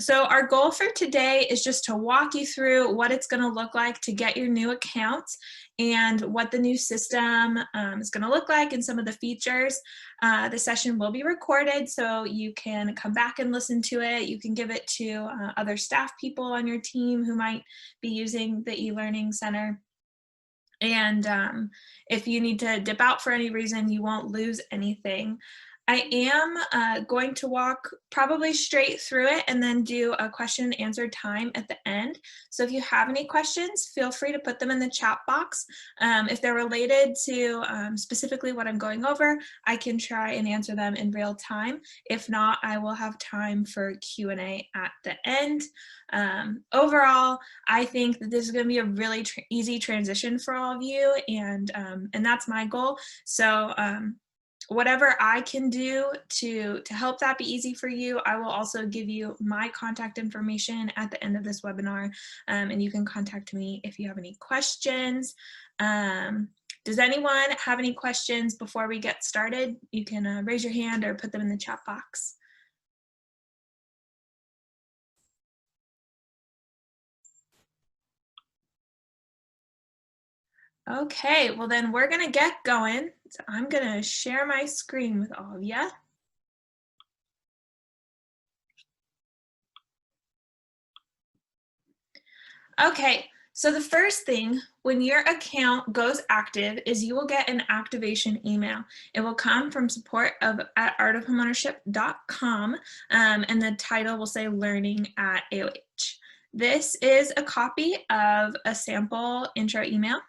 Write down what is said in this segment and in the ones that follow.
So our goal for today is just to walk you through what it's going to look like to get your new account and what the new system is going to look like and some of the features. The session will be recorded, so you can come back and listen to it. You can give it to other staff people on your team who might be using the e-learning center. And if you need to dip out for any reason, you won't lose anything. I am going to walk probably straight through it and then do a question and answer time at the end. So if you have any questions, feel free to put them in the chat box. If they're related to specifically what I'm going over, I can try and answer them in real time. If not, I will have time for Q&A at the end. Overall, I think that this is going to be a really easy transition for all of you, and that's my goal. So whatever I can do to help that be easy for you, I will also give you my contact information at the end of this webinar, and you can contact me if you have any questions. Does anyone have any questions before we get started? You can raise your hand or put them in the chat box. Okay, well then we're gonna get going. So I'm gonna share my screen with all of you. Okay, so the first thing when your account goes active is you will get an activation email. It will come from support at artofhomeownership.com, and the title will say learning at AOH. This is a copy of a sample intro email.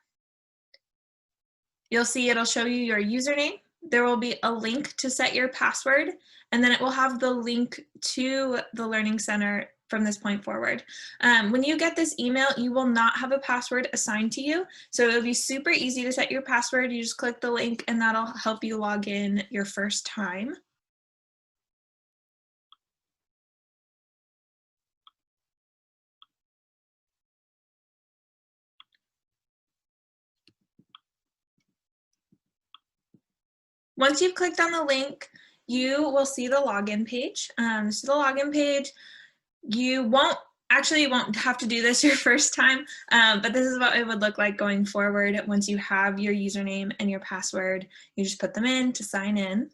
You'll see it'll show you your username. There will be a link to set your password, and then it will have the link to the Learning Center from this point forward. When you get this email, you will not have a password assigned to you. So it'll be super easy to set your password. You just click the link and that'll help you log in your first time. Once you've clicked on the link, you will see the login page. This is the login page. You won't have to do this your first time, but this is what it would look like going forward. Once you have your username and your password, you just put them in to sign in.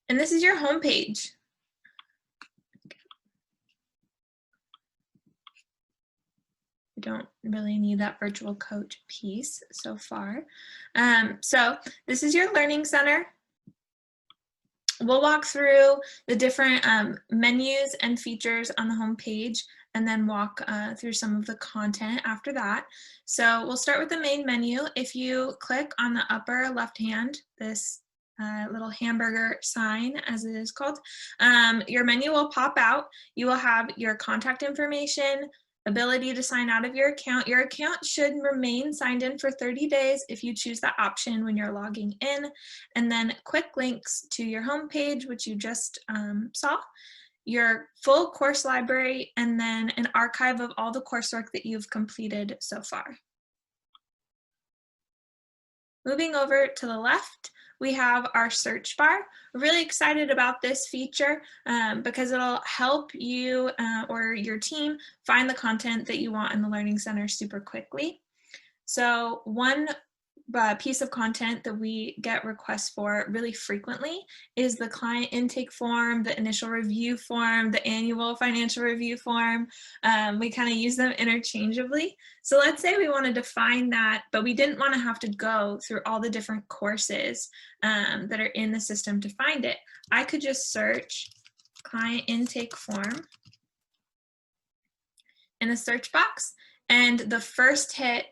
And this is your home page. We don't really need that virtual coach piece so far. So this is your Learning Center. We'll walk through the different menus and features on the home page and then walk through some of the content after that. So we'll start with the main menu. If you click on the upper left hand, this little hamburger sign, as it is called, your menu will pop out. You will have your contact information, ability to sign out of your account. Your account should remain signed in for 30 days if you choose that option when you're logging in, and then quick links to your home page, which you just saw, your full course library, and then an archive of all the coursework that you've completed so far. Moving over to the left, we have our search bar. We're really excited about this feature because it'll help you or your team find the content that you want in the Learning Center super quickly. So one piece of content that we get requests for really frequently is the client intake form, the initial review form, the annual financial review form. We kind of use them interchangeably. So let's say we wanted to find that, but we didn't want to have to go through all the different courses that are in the system to find it. I could just search client intake form in the search box, and the first hit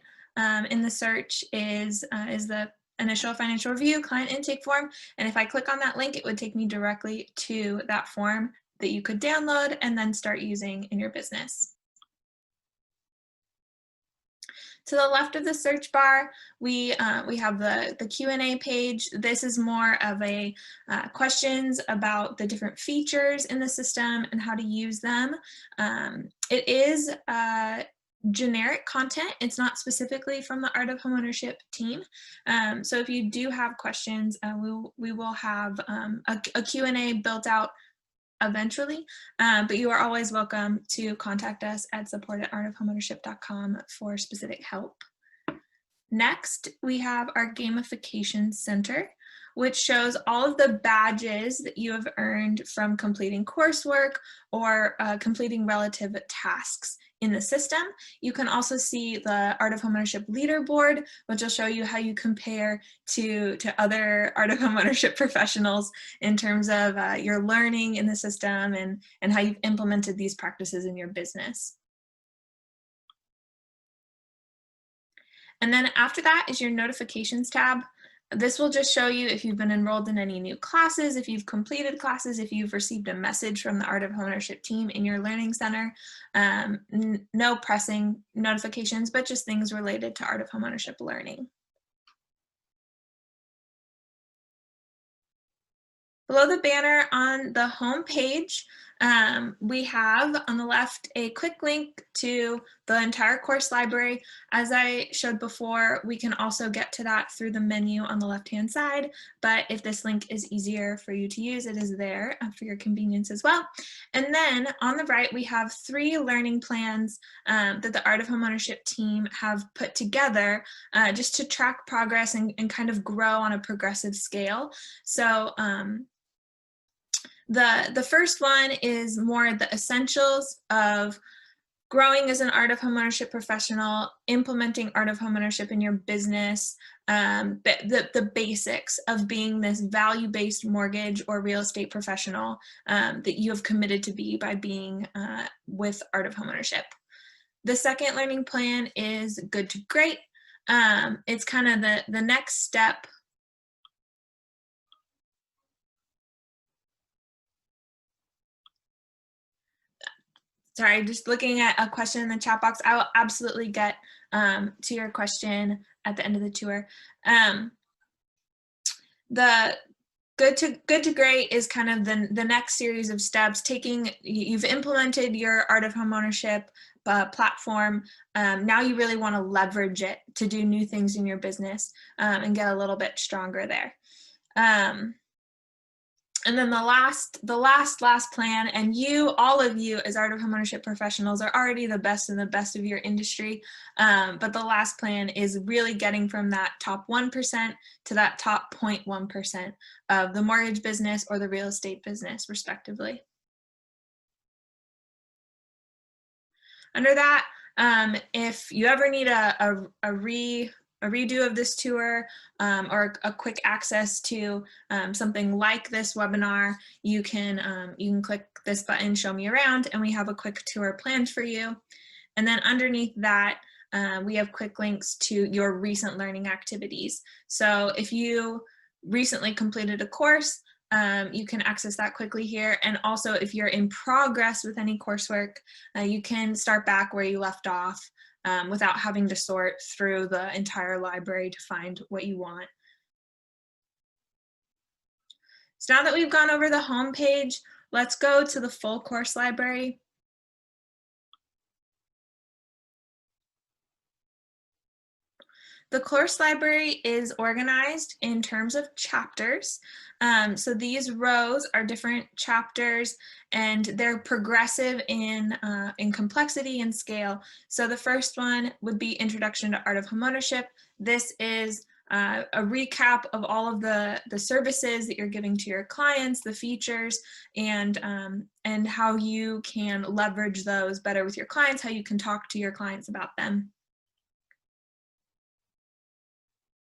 in the search is the initial financial review client intake form. And if I click on that link, it would take me directly to that form that you could download and then start using in your business. To the left of the search bar, we have the Q&A page. This is more of a questions about the different features in the system and how to use them. It is generic content. It's not specifically from the Art of Homeownership team. So if you do have questions, we will have a Q&A built out eventually, but you are always welcome to contact us at support@artofhomeownership.com for specific help. Next, we have our gamification center, which shows all of the badges that you have earned from completing coursework or completing relative tasks in the system. You can also see the Art of Homeownership leaderboard, which will show you how you compare to other Art of Homeownership professionals in terms of your learning in the system and how you've implemented these practices in your business. And then after that is your notifications tab. This will just show you if you've been enrolled in any new classes, if you've completed classes, if you've received a message from the Art of Homeownership team in your learning center. No pressing notifications, but just things related to Art of Homeownership learning. Below the banner on the home page, we have on the left a quick link to the entire course library. As I showed before, we can also get to that through the menu on the left-hand side, but if this link is easier for you to use, it is there for your convenience as well. And then on the right, we have 3 learning plans that the Art of Homeownership team have put together just to track progress and kind of grow on a progressive scale. So the first one is more the essentials of growing as an Art of Homeownership professional, implementing Art of Homeownership in your business, the basics of being this value-based mortgage or real estate professional that you have committed to be by being with Art of Homeownership. The second learning plan is Good to Great. It's kind of the next step. Sorry, just looking at a question in the chat box. I will absolutely get to your question at the end of the tour. The Good to Great is kind of the next series of steps. You've implemented your Art of Homeownership platform. Now you really want to leverage it to do new things in your business and get a little bit stronger there. And then the last plan, and all of you as Art of Homeownership professionals are already the best of your industry, but the last plan is really getting from that top 1% to that top 0.1% of the mortgage business or the real estate business, respectively. Under that, if you ever need a redo of this tour or a quick access to something like this webinar, you can click this button, Show Me Around, and we have a quick tour planned for you. And then underneath that, we have quick links to your recent learning activities. So if you recently completed a course, you can access that quickly here. And also if you're in progress with any coursework, you can start back where you left off without having to sort through the entire library to find what you want. So now that we've gone over the home page, let's go to the full course library. The course library is organized in terms of chapters. So these rows are different chapters and they're progressive in complexity and scale. So the first one would be Introduction to Art of Homeownership. This is a recap of all of the services that you're giving to your clients, the features, and how you can leverage those better with your clients, how you can talk to your clients about them.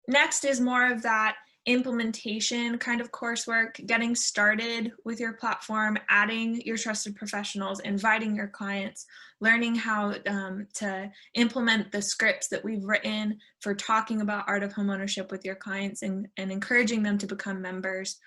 Next is more of that implementation kind of coursework, getting started with your platform, adding your trusted professionals, inviting your clients, learning how to implement the scripts that we've written for talking about Art of Homeownership with your clients and encouraging them to become members.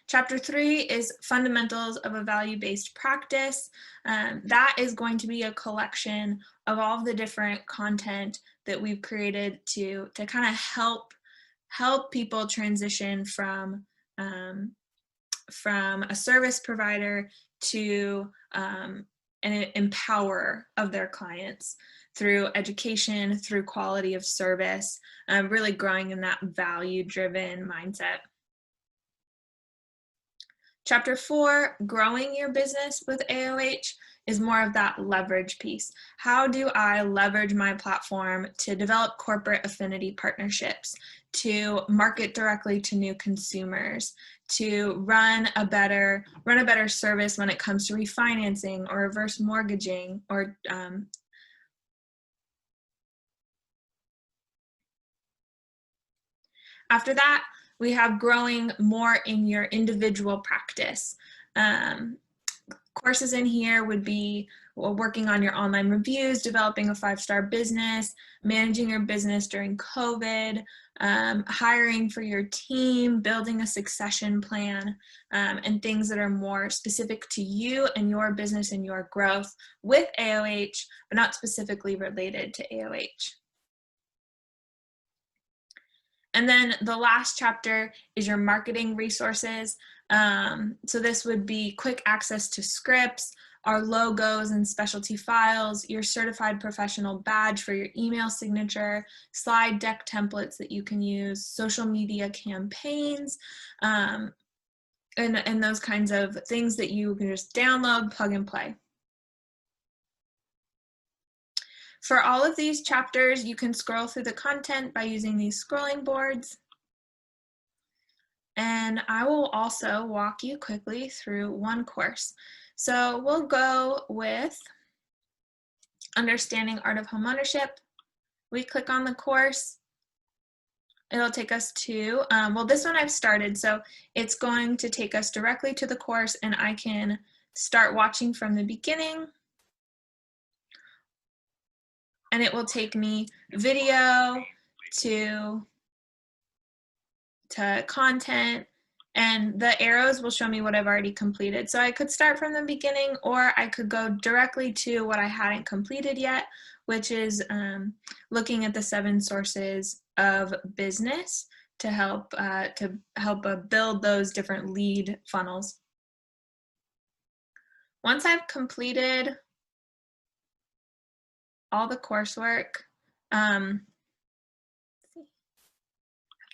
Chapter 3 is Fundamentals of a Value-Based Practice. That is going to be a collection of all of the different content that we've created to kind of help people transition from from a service provider to an empowerer of their clients through education, through quality of service, really growing in that value-driven mindset. Chapter 4, growing your business with AOH, is more of that leverage piece. How do I leverage my platform to develop corporate affinity partnerships, to market directly to new consumers, to run a better service when it comes to refinancing or reverse mortgaging, or after that, we have growing more in your individual practice. Courses in here would be working on your online reviews, developing a 5-star business, managing your business during COVID, hiring for your team, building a succession plan, and things that are more specific to you and your business and your growth with AOH, but not specifically related to AOH. And then the last chapter is your marketing resources. So this would be quick access to scripts, our logos and specialty files, your certified professional badge for your email signature, slide deck templates that you can use, social media campaigns, and those kinds of things that you can just download, plug and play. For all of these chapters, you can scroll through the content by using these scrolling boards. And I will also walk you quickly through one course. So we'll go with Understanding Art of Homeownership. We click on the course. It'll take us to, well, this one I've started, so it's going to take us directly to the course, and I can start watching from the beginning. And it will take me video to content, and the arrows will show me what I've already completed. So I could start from the beginning, or I could go directly to what I hadn't completed yet, which is looking at the 7 sources of business to help build those different lead funnels. Once I've completed all the coursework, you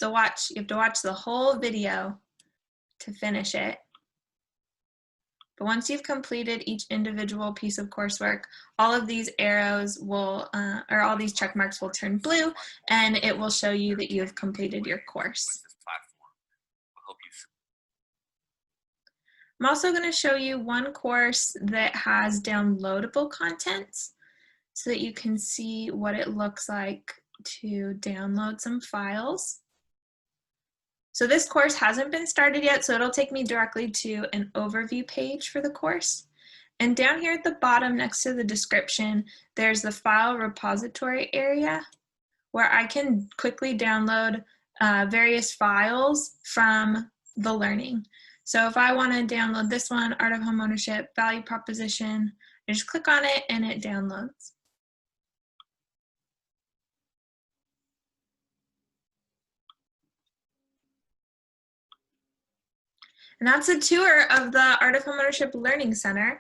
have to watch the whole video to finish it. But once you've completed each individual piece of coursework, all of these arrows will, or all these check marks will turn blue, and it will show you that you have completed your course. I'm also going to show you one course that has downloadable content so that you can see what it looks like to download some files. So this course hasn't been started yet, so it'll take me directly to an overview page for the course. And down here at the bottom next to the description, there's the file repository area where I can quickly download various files from the learning. So if I want to download this one, Art of Homeownership, Value Proposition, I just click on it and it downloads. And that's a tour of the Art of Homeownership Learning Center.